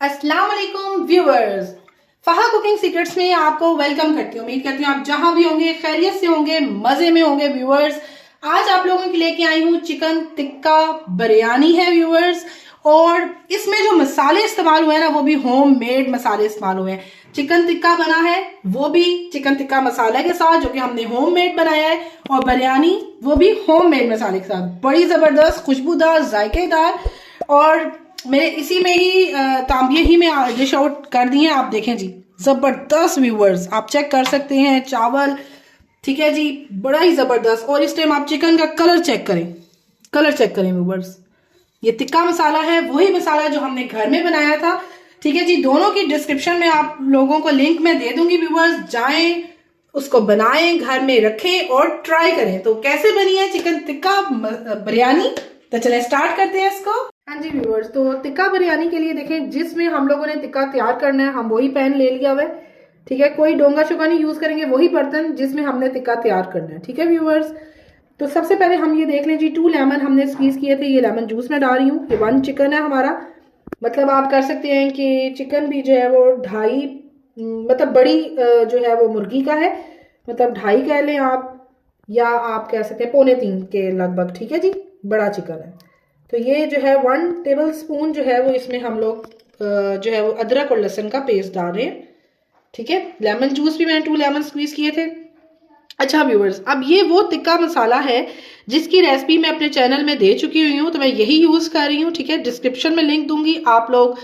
अस्सलाम वालेकुम viewers, फहा cooking secrets में आपको वेलकम करती हूँ। उम्मीद करती हूँ आप जहां भी होंगे खैरियत से होंगे, मजे में होंगे। व्यूअर्स, आज आप लोगों के लेके आई हूँ चिकन टिक्का बिरयानी है व्यूअर्स। और इसमें जो मसाले इस्तेमाल हुए हैं ना, वो भी होम मेड मसाले इस्तेमाल हुए हैं। चिकन टिक्का बना है वो भी चिकन टिक्का मसाला के साथ, जो कि हमने होम मेड बनाया है, और बिरयानी वो भी होम मेड मसाले के साथ। बड़ी जबरदस्त, खुशबूदार, जायकेदार, और मेरे इसी में ही तांबिये ही में डिश आउट कर दिए हैं। आप देखें जी, जबरदस्त व्यूअर्स, आप चेक कर सकते हैं चावल, ठीक है जी, बड़ा ही जबरदस्त। और इस टाइम आप चिकन का कलर चेक करें, कलर चेक करें व्यूअर्स। ये टिक्का मसाला है, वही मसाला जो हमने घर में बनाया था, ठीक है जी। दोनों की डिस्क्रिप्शन में आप लोगों को लिंक मैं दे दूंगी व्यूअर्स, जाएं उसको बनाएं, घर में रखें और ट्राई करें। तो कैसे बनी है चिकन टिक्का बिरयानी, तो चले स्टार्ट करते हैं इसको। हाँ जी व्यूअर्स, तो टिक्का बिरयानी के लिए देखें, जिसमें हम लोगों ने टिक्का तैयार करना है, हम वही पैन ले लिया हुआ है, ठीक है। कोई डोंगा शोंगा नहीं यूज करेंगे, वही बर्तन जिसमें हमने टिक्का तैयार करना है, ठीक है व्यूअर्स। तो सबसे पहले हम ये देख लें जी, 2 लेमन हमने स्क्वीज किए थे, ये लेमन जूस में डाल रही हूँ। ये 1 चिकन है हमारा, मतलब आप कर सकते हैं कि चिकन भी जो है वो 2.5, मतलब बड़ी जो है वो मुर्गी का है, मतलब 2.5 कह लें आप, या आप कह सकते हैं 2.25 के लगभग, ठीक है जी, बड़ा चिकन है। तो ये जो है 1 टेबल स्पून जो है वो इसमें हम लोग जो है वो अदरक और लहसुन का पेस्ट डाल रहे हैं, ठीक है। लेमन जूस भी मैंने 2 लेमन स्क्वीज किए थे। अच्छा व्यूअर्स, अब ये वो टिक्का मसाला है जिसकी रेसिपी मैं अपने चैनल में दे चुकी हुई हूँ, तो मैं यही यूज कर रही हूँ, ठीक है। डिस्क्रिप्शन में लिंक दूंगी, आप लोग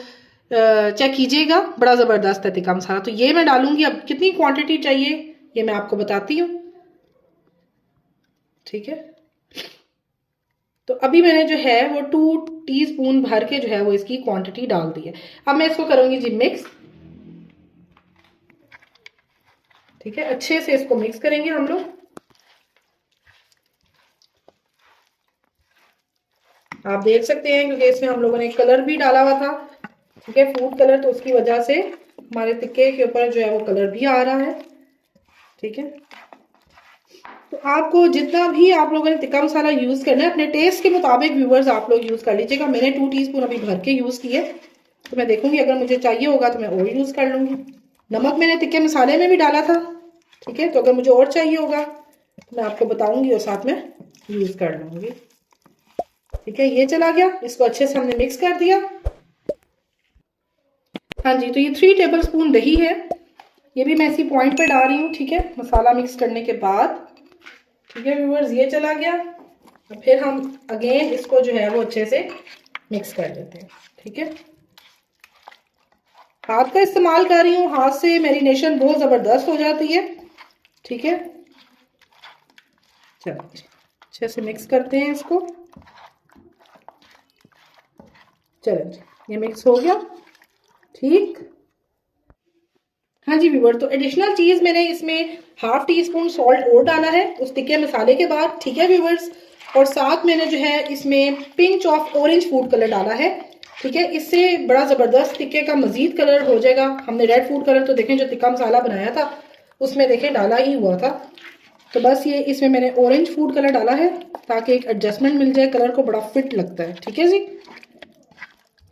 चेक कीजिएगा, बड़ा जबरदस्त है टिक्का मसाला। तो ये मैं डालूंगी। अब कितनी क्वांटिटी चाहिए ये मैं आपको बताती हूँ, ठीक है। तो अभी मैंने जो है वो 2 टीस्पून भर के जो है वो इसकी क्वांटिटी डाल दी है। अब मैं इसको करूंगी जी मिक्स, ठीक है। अच्छे से इसको मिक्स करेंगे हम लोग। आप देख सकते हैं क्योंकि इसमें हम लोगों ने कलर भी डाला हुआ था, ठीक है, फूड कलर, तो उसकी वजह से हमारे टिक्के के ऊपर जो है वो कलर भी आ रहा है, ठीक है। तो आपको जितना भी आप लोगों ने टिक्का मसाला यूज करना है, अपने टेस्ट के मुताबिक व्यूअर्स आप लोग यूज कर लीजिएगा। मैंने 2 टीस्पून अभी भर के यूज किए, तो मैं देखूंगी अगर मुझे चाहिए होगा तो मैं और यूज कर लूंगी। नमक मैंने टिक्के मसाले में भी डाला था, ठीक है, तो अगर मुझे और चाहिए होगा तो मैं आपको बताऊंगी और साथ में यूज कर लूंगी, ठीक है। ये चला गया, इसको अच्छे से हमने मिक्स कर दिया। हाँ जी, तो ये 3 टेबल स्पून दही है, ये भी मैं इसी पॉइंट पे डाल रही हूँ, ठीक है, मसाला मिक्स करने के बाद, ठीक है व्यूअर्स। ये चला गया। तो फिर हम अगेन इसको जो है वो अच्छे से मिक्स कर देते हैं, ठीक है। हाथ का इस्तेमाल कर रही हूँ, हाथ से मैरिनेशन बहुत जबरदस्त हो जाती है, ठीक है। चलो अच्छे से मिक्स करते हैं इसको। चलो ये मिक्स हो गया, ठीक। हाँ जी व्यूअर, तो एडिशनल चीज मैंने इसमें 1/2 टीस्पून सॉल्ट और डाला है उस टिक्के मसाले के बाद, ठीक है व्यूअर्स। और साथ मैंने जो है इसमें pinch of orange food colour डाला है, ठीक है। इससे बड़ा जबरदस्त टिक्के का मजीद कलर हो जाएगा। हमने रेड फूड कलर तो देखें जो टिक्का मसाला बनाया था उसमें देखें डाला ही हुआ था, तो बस ये इसमें मैंने ऑरेंज फूड कलर डाला है ताकि एक एडजस्टमेंट मिल जाए, कलर को बड़ा फिट लगता है, ठीक है जी।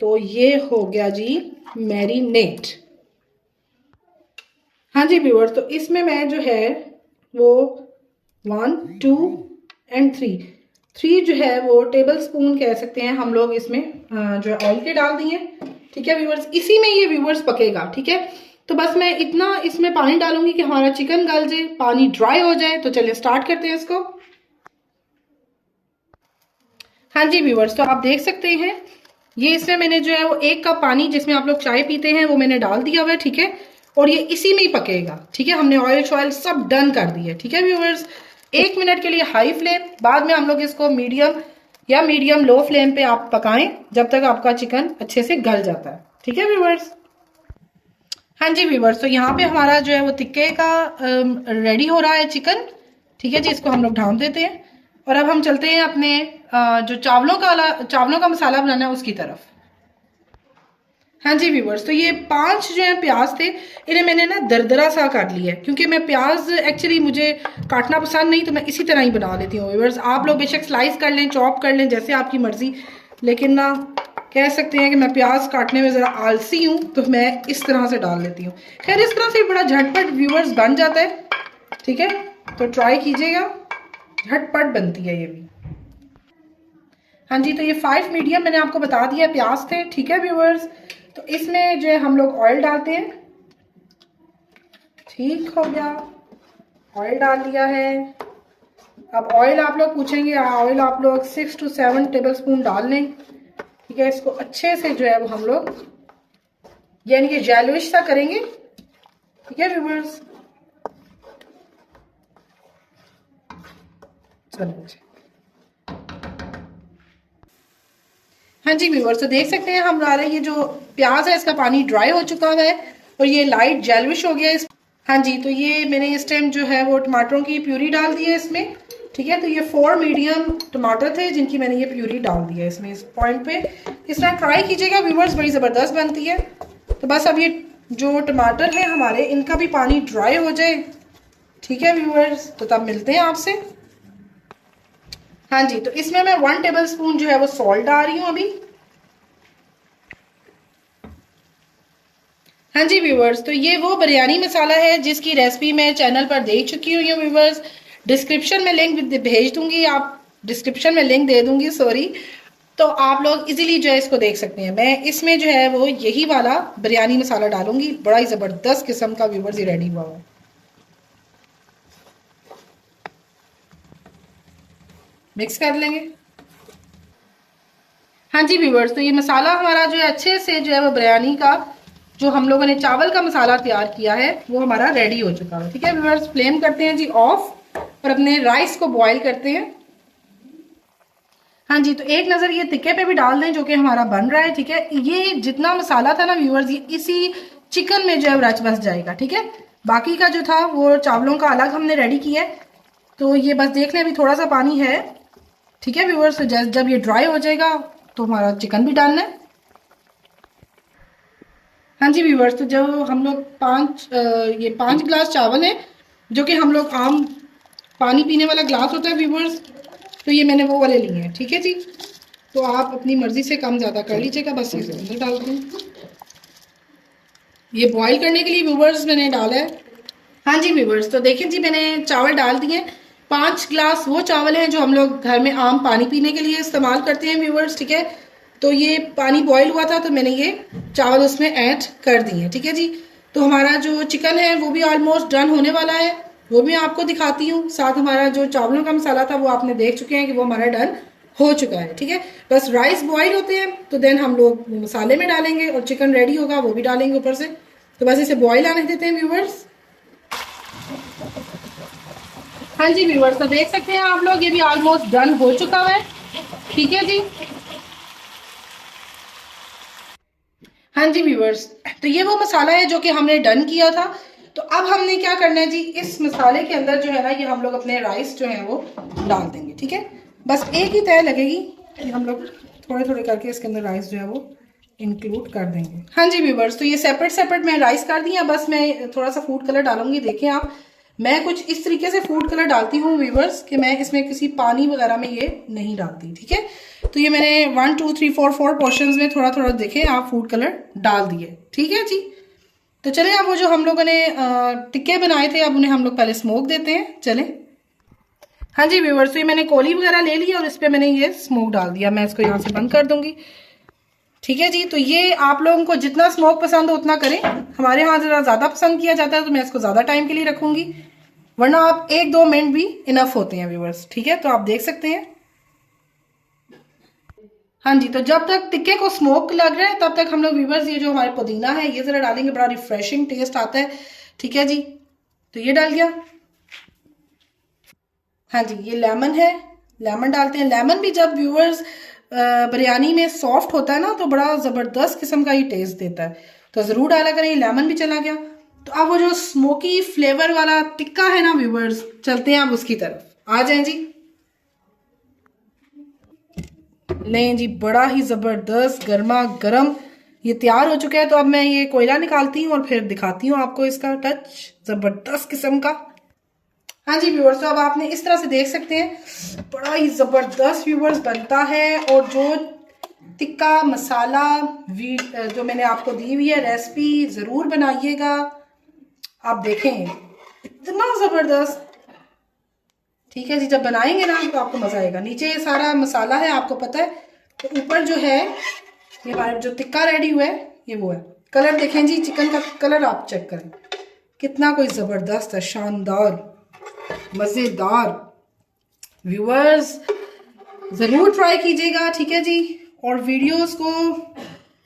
तो ये हो गया जी मैरिनेट। हाँ जी व्यूअर्स, तो इसमें मैं जो है वो 1 2 एंड 3 जो है वो टेबल स्पून कह सकते हैं हम लोग इसमें जो है ऑयल के डाल दिए, ठीक है व्यूअर्स। इसी में ये व्यूअर्स पकेगा, ठीक है। तो बस मैं इतना इसमें पानी डालूंगी कि हमारा चिकन गल जाए, पानी ड्राई हो जाए। तो चलिए स्टार्ट करते हैं इसको। हाँ जी व्यूअर्स, तो आप देख सकते हैं ये इसमें मैंने जो है वो 1 कप पानी जिसमें आप लोग चाय पीते हैं वो मैंने डाल दिया हुआ है, ठीक है। और ये इसी में ही पकेगा, ठीक है। हमने ऑयल शॉयल सब डन कर दिया, ठीक है व्यूअर्स। 1 मिनट के लिए हाई फ्लेम, बाद में हम लोग इसको मीडियम या मीडियम लो फ्लेम पे आप पकाएं जब तक आपका चिकन अच्छे से गल जाता है, ठीक है व्यूअर्स। हाँ जी व्यूअर्स, तो यहाँ पे हमारा जो है वो टिक्के का रेडी हो रहा है चिकन, ठीक है जी। इसको हम लोग ढाँप देते हैं और अब हम चलते हैं अपने जो चावलों का मसाला बनाना है उसकी तरफ। हाँ जी व्यूवर्स, तो ये 5 जो है प्याज थे, इन्हें मैंने ना दरदरा सा काट लिया है क्योंकि मैं प्याज एक्चुअली मुझे काटना पसंद नहीं, तो मैं इसी तरह ही बना लेती हूँ व्यूवर्स। आप लोग बेशक स्लाइस कर लें, चॉप कर लें, जैसे आपकी मर्जी, लेकिन ना कह सकते हैं कि मैं प्याज काटने में ज़रा आलसी हूँ, तो मैं इस तरह से डाल लेती हूँ। खैर इस तरह से बड़ा झटपट व्यूअर्स बन जाता है, ठीक है, तो ट्राई कीजिएगा, झटपट बनती है ये भी। हाँ जी, तो ये 5 मीडियम मैंने आपको बता दिया प्याज थे, ठीक है व्यूअर्स। तो इसमें जो है हम लोग ऑयल डालते हैं। ठीक हो गया, ऑयल डाल दिया है। अब ऑयल आप लोग पूछेंगे, ऑयल आप लोग 6 to 7 टेबलस्पून डाल लें, ठीक है। इसको अच्छे से जो है वो हम लोग यानी कि जेलविश सा करेंगे, ठीक है व्यूअर्स। चलो हाँ जी व्यूअर्स, तो देख सकते हैं हमारा ये जो प्याज है इसका पानी ड्राई हो चुका है और ये लाइट जेलविश हो गया है। हाँ जी, तो ये मैंने इस टाइम जो है वो टमाटरों की प्यूरी डाल दी है इसमें, ठीक है। तो ये 4 मीडियम टमाटर थे जिनकी मैंने ये प्यूरी डाल दी है इसमें। इस पॉइंट पे इस तरह ट्राई कीजिएगा व्यूअर्स, बड़ी ज़बरदस्त बनती है। तो बस अब ये जो टमाटर है हमारे, इनका भी पानी ड्राई हो जाए, ठीक है व्यूअर्स, तो तब मिलते हैं आपसे। हाँ जी, तो इसमें मैं 1 टेबलस्पून जो है वो सॉल्ट डाल रही हूँ अभी। हाँ जी व्यूवर्स, तो ये वो बिरयानी मसाला है जिसकी रेसिपी मैं चैनल पर दे चुकी हूँ व्यूवर्स। डिस्क्रिप्शन में लिंक भेज दूंगी, आप डिस्क्रिप्शन में लिंक दे दूंगी, सॉरी। तो आप लोग इजीली जो है इसको देख सकते हैं। मैं इसमें जो है वो यही वाला बिरयानी मसाला डालूंगी, बड़ा ही ज़बरदस्त किस्म का व्यूवर्स ये रेडी हुआ है। मिक्स कर लेंगे। हाँ जी व्यूवर्स, तो ये मसाला हमारा जो है अच्छे से जो है वो बिरयानी का जो हम लोगों ने चावल का मसाला तैयार किया है वो हमारा रेडी हो चुका है, ठीक है व्यूअर्स। फ्लेम करते हैं जी ऑफ और अपने राइस को बॉईल करते हैं। हाँ जी, तो एक नज़र ये तिक्के पे भी डाल दें जो कि हमारा बन रहा है, ठीक है। ये जितना मसाला था ना व्यूअर्स, ये इसी चिकन में जो है रच बस जाएगा, ठीक है। बाकी का जो था वो चावलों का अलग हमने रेडी किया है। तो ये बस देख लें, अभी थोड़ा सा पानी है, ठीक है व्यूअर्स। जब ये ड्राई हो जाएगा तो हमारा चिकन भी डालना है। हाँ जी व्यूवर्स, तो जब हम लोग ये 5 गिलास चावल है जो कि हम लोग आम पानी पीने वाला ग्लास होता है व्यूवर्स, तो ये मैंने वो वाले लिए हैं, ठीक है जी। तो आप अपनी मर्जी से कम ज़्यादा कर लीजिएगा। बस इसे अंदर डाल दूँ, ये बॉईल करने के लिए व्यूवर्स मैंने डाला है। हाँ जी व्यूवर्स, तो देखिए जी मैंने चावल डाल दिए। 5 गिलास वो चावल हैं जो हम लोग घर में आम पानी पीने के लिए इस्तेमाल करते हैं व्यूवर्स, ठीक है। तो ये पानी बॉईल हुआ था तो मैंने ये चावल उसमें ऐड कर दिए, ठीक है जी। तो हमारा जो चिकन है वो भी ऑलमोस्ट डन होने वाला है, वो भी आपको दिखाती हूँ। साथ हमारा जो चावलों का मसाला था वो आपने देख चुके हैं कि वो हमारा डन हो चुका है, ठीक है। बस राइस बॉईल होते हैं तो देन हम लोग मसाले में डालेंगे और चिकन रेडी होगा वो भी डालेंगे ऊपर से। तो बस इसे बॉईल आने देते हैं व्यूवर्स। हाँ जी व्यूवर्स, तो देख सकते हैं आप लोग ये भी ऑलमोस्ट डन हो चुका है, ठीक है जी। हाँ जी व्यूवर्स, तो ये वो मसाला है जो कि हमने डन किया था। तो अब हमने क्या करना है जी, इस मसाले के अंदर जो है ना ये हम लोग अपने राइस जो है वो डाल देंगे, ठीक है। बस एक ही तय लगेगी, हम लोग थोड़े थोड़े करके इसके अंदर राइस जो है वो इंक्लूड कर देंगे। हाँ जी व्यूवर्स, तो ये सेपरेट सेपरेट मैं राइस कर दी है। बस मैं थोड़ा सा फूड कलर डालूंगी। देखें आप, मैं कुछ इस तरीके से फूड कलर डालती हूँ व्यूवर्स कि मैं इसमें किसी पानी वगैरह में ये नहीं डालती, ठीक है। तो ये मैंने 1 2 3 4 4 पोर्शंस में थोड़ा थोड़ा देखें आप फूड कलर डाल दिए, ठीक है जी। तो चले अब वो जो हम लोगों ने टिक्के बनाए थे अब उन्हें हम लोग पहले स्मोक देते हैं, चले। हाँ जी व्यूवर्स, तो ये मैंने कोली वगैरह ले लिया और इस पर मैंने ये स्मोक डाल दिया। मैं इसको यहाँ से बंद कर दूंगी, ठीक है जी। तो ये आप लोगों को जितना स्मोक पसंद हो उतना करें। हमारे यहाँ जरा ज़्यादा पसंद किया जाता है तो मैं इसको ज़्यादा टाइम के लिए रखूंगी, वरना आप 1-2 मिनट भी इनफ होते हैं व्यूवर्स, ठीक है। तो आप देख सकते हैं। हाँ जी, तो जब तक टिक्के को स्मोक लग रहा है तब तक हम लोग व्यूवर्स ये जो हमारे पुदीना है ये ज़रा डालेंगे, बड़ा रिफ्रेशिंग टेस्ट आता है, ठीक है जी। तो ये डाल गया। हाँ जी, ये लेमन है, लेमन डालते हैं। लेमन भी जब व्यूवर्स बिरयानी में सॉफ्ट होता है ना तो बड़ा ज़बरदस्त किस्म का ये टेस्ट देता है, तो ज़रूर डाला करें। लेमन भी चला गया। तो अब वो जो स्मोकी फ्लेवर वाला टिक्का है ना व्यूवर्स, चलते हैं अब उसकी तरफ, आ जाएं जी। लें जी, बड़ा ही ज़बरदस्त गर्मा गर्म ये तैयार हो चुका है। तो अब मैं ये कोयला निकालती हूँ और फिर दिखाती हूँ आपको इसका टच, ज़बरदस्त किस्म का। हाँ जी व्यूवर्स, तो अब आपने इस तरह से देख सकते हैं बड़ा ही ज़बरदस्त व्यूवर्स बनता है। और जो टिक्का मसाला जो मैंने आपको दी हुई है रेसिपी, ज़रूर बनाइएगा। आप देखें इतना ज़बरदस्त, ठीक है जी। जब बनाएंगे ना तो आपको मज़ा आएगा। नीचे ये सारा मसाला है, आपको पता है। तो ऊपर जो है ये हमारा जो टिक्का रेडी हुआ है, ये वो है। कलर देखें जी, चिकन का कलर आप चेक करें, कितना कोई ज़बरदस्त है, शानदार, मज़ेदार। व्यूअर्स ज़रूर ट्राई कीजिएगा, ठीक है जी। और वीडियोस को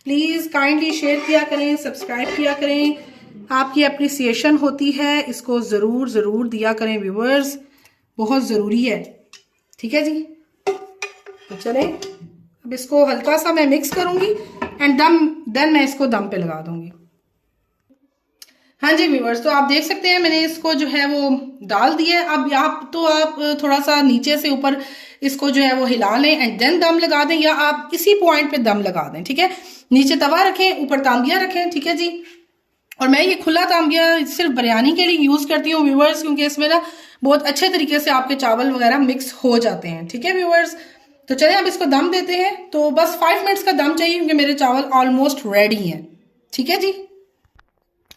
प्लीज़ काइंडली शेयर किया करें, सब्सक्राइब किया करें। आपकी अप्रिसिएशन होती है, इसको ज़रूर ज़रूर दिया करें व्यूअर्स, बहुत ज़रूरी है, ठीक है जी। तो चलें, अब इसको हल्का सा मैं मिक्स करूंगी एंड देन मैं इसको दम पे लगा दूंगी। हाँ जी व्यूअर्स, तो आप देख सकते हैं मैंने इसको जो है वो डाल दिया है। अब आप थोड़ा सा नीचे से ऊपर इसको जो है वो हिला लें एंड देन दम लगा दें, या आप इसी पॉइंट पे दम लगा दें, ठीक है। नीचे तवा रखें, ऊपर तांबिया रखें, ठीक है जी। और मैं ये खुला तांबिया सिर्फ बिरयानी के लिए यूज करती हूँ व्यूअर्स, क्योंकि इसमें ना बहुत अच्छे तरीके से आपके चावल वगैरह मिक्स हो जाते हैं, ठीक है व्यूअर्स। तो चलिए अब इसको दम देते हैं। तो बस 5 मिनट्स का दम चाहिए, क्योंकि मेरे चावल ऑलमोस्ट रेडी हैं, ठीक है जी।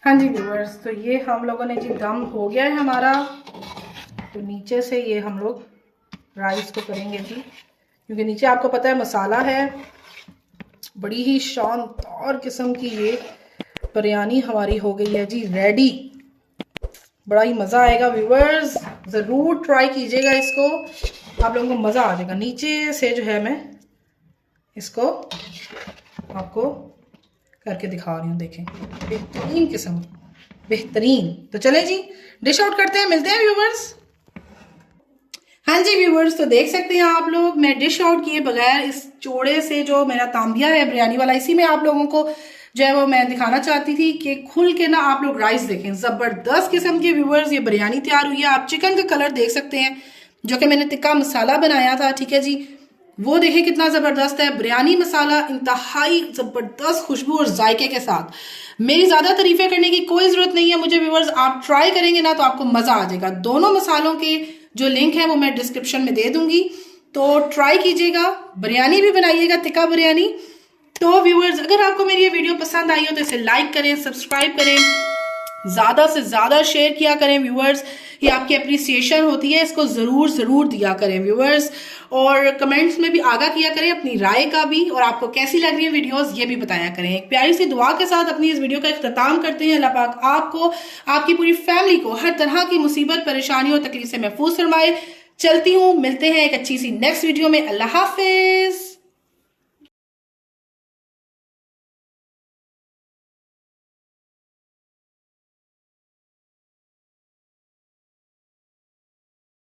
हाँ जी व्यूअर्स, तो ये हम लोगों ने जी दम हो गया है हमारा। तो नीचे से ये हम लोग राइस को करेंगे जी, क्योंकि नीचे आपको पता है मसाला है। बड़ी ही शानदार किस्म की ये बिरयानी हमारी हो गई है जी रेडी। बड़ा ही मज़ा आएगा व्यूअर्स, ज़रूर ट्राई कीजिएगा इसको, आप लोगों को मज़ा आ जाएगा। नीचे से जो है मैं इसको आपको करके दिखा रही हूँ, देखें, बेहतरीन किस्म, बेहतरीन। तो चले जी डिश आउट करते हैं, मिलते हैं व्यूअर्स। हाँ जी व्यूअर्स, तो देख सकते हैं आप लोग, मैं डिश आउट किए बगैर इस चौड़े से जो मेरा तांबिया है बिरयानी वाला, इसी में आप लोगों को जो है वो मैं दिखाना चाहती थी कि खुल के ना आप लोग राइस देखें, जबरदस्त किस्म की व्यूअर्स ये बिरयानी तैयार हुई है। आप चिकन का कलर देख सकते हैं, जो कि मैंने टिक्का मसाला बनाया था, ठीक है जी, वो देखें कितना जबरदस्त है। बिरयानी मसाला इंतहाई जबरदस्त खुशबू और जायके के साथ। मेरी ज्यादा तारीफें करने की कोई जरूरत नहीं है मुझे व्यूअर्स, आप ट्राई करेंगे ना तो आपको मजा आ जाएगा। दोनों मसालों के जो लिंक है वो मैं डिस्क्रिप्शन में दे दूंगी, तो ट्राई कीजिएगा, बिरयानी भी बनाइएगा, टिक्का बिरयानी। तो व्यूअर्स अगर आपको मेरी ये वीडियो पसंद आई हो तो इसे लाइक करें, सब्सक्राइब करें, ज्यादा से ज्यादा शेयर किया करें व्यूअर्स, ये आपकी अप्रिसिएशन होती है, इसको जरूर जरूर दिया करें व्यूअर्स। और कमेंट्स में भी आगाह किया करें अपनी राय का भी, और आपको कैसी लग रही है वीडियोस ये भी बताया करें। एक प्यारी सी दुआ के साथ अपनी इस वीडियो का इख्तिताम करते हैं। अल्लाह पाक आपको, आपकी पूरी फैमिली को हर तरह की मुसीबत, परेशानी और तकलीफ से महफूज फरमाए। चलती हूँ, मिलते हैं एक अच्छी सी नेक्स्ट वीडियो में। अल्लाह हाफिज।